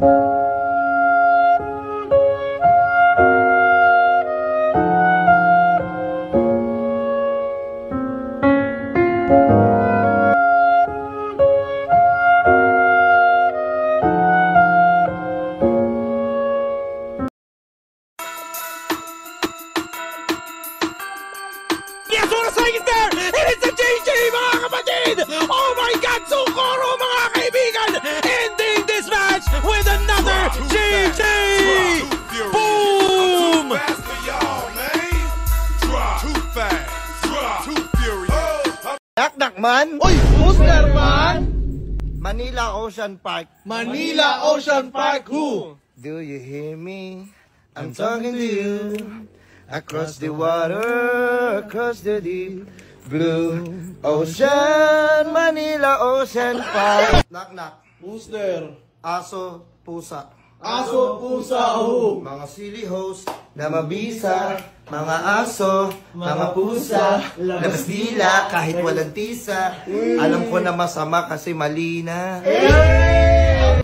Yes, what a second there! And it's a JJ, mga kapatid! Oh my God, Socorro, mga kaibigan! Ending this match with another JJ! Boom! Knock man! Oy, Booster man! Manila Ocean Park. Manila Ocean Park, who? Do you hear me? I'm talking to you. Across the water, across the deep blue ocean, Manila Ocean Park. Knock knock. Booster. Aso, pusa. Aso, pusa, who? Mga silly host na mabisa, mga aso, mga pusa, labas dila kahit walang tisa. Alam ko na masama kasi mali na.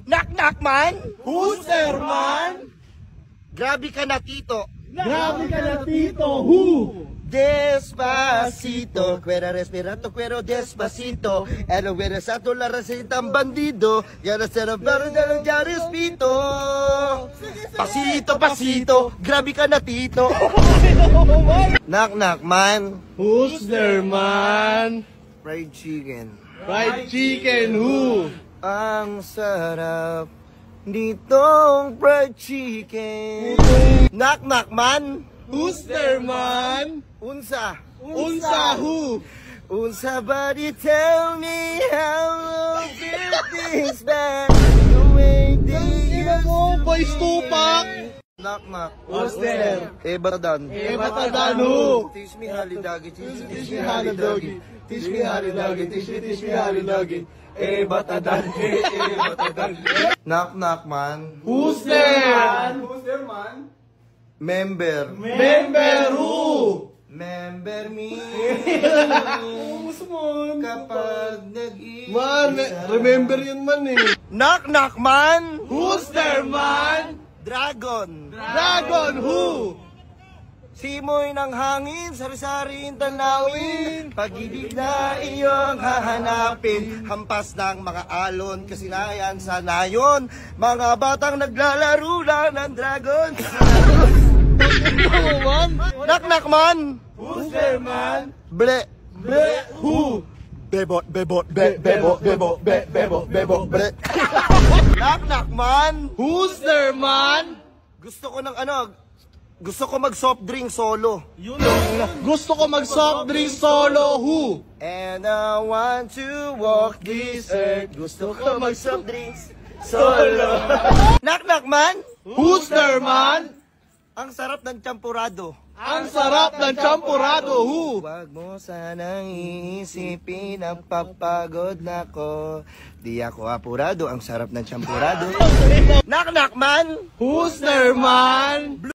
Knock knock man! Booster man! Grabe ka na tito! Grabe ka na, Tito, who? Despacito, cuera respirato, cuero despacito. Ano hubiera sa la receta ang bandido. Yana sa nabaran na lang dyan respito. Pasito, pasito, grabe ka na tito. Knock knock man. Who's there, man? Fried chicken. Fried chicken, who? Ang sarap nitong fried chicken. Knock knock man. Who's there, man? Unsa. Unsa, who? Unsa body tell me how feel things back the way they used to Boys Tupac. Knock knock. Who's there? Batadan. Batadan, who? Teach me how to doggy. Teach me how to doggy. Teach me how to doggy. Teach me how to doggy. Batadan. Batadan. Knock knock man. Who's there? Who's there, man? Member. Member, who? Member me. Usman. Kapag nag-iisa. Man, remember yun man eh. Knock knock man. Who's there, man? Dragon. Dragon, who? Simoy ng hangin, sari-saring tanawin. Pag-ibig na iyong hahanapin. Hampas ng mga alon, kasinayan sa nayon. Mga batang naglalaro lang ng dragon. Knock knock man. Who's there, man? Ble. Ble, who? Bebot, bebot, bebot, bebot, bebot, bebot, ble. Knock knock man. Who's there, man? Gusto ko ng gusto ko mag soft drink solo. Yun lang. Gusto ko mag soft drink solo, who? And I want to walk this earth. Gusto ko mag soft drinks solo. Knock knock man. Who's there, man? Ang sarap ng champurado. Ang sarap ng champurado, who? Huwag mo sanang iisipin, napapagod na ko. Di ako apurado, ang sarap ng champurado. Knock knock man. Who's there, man?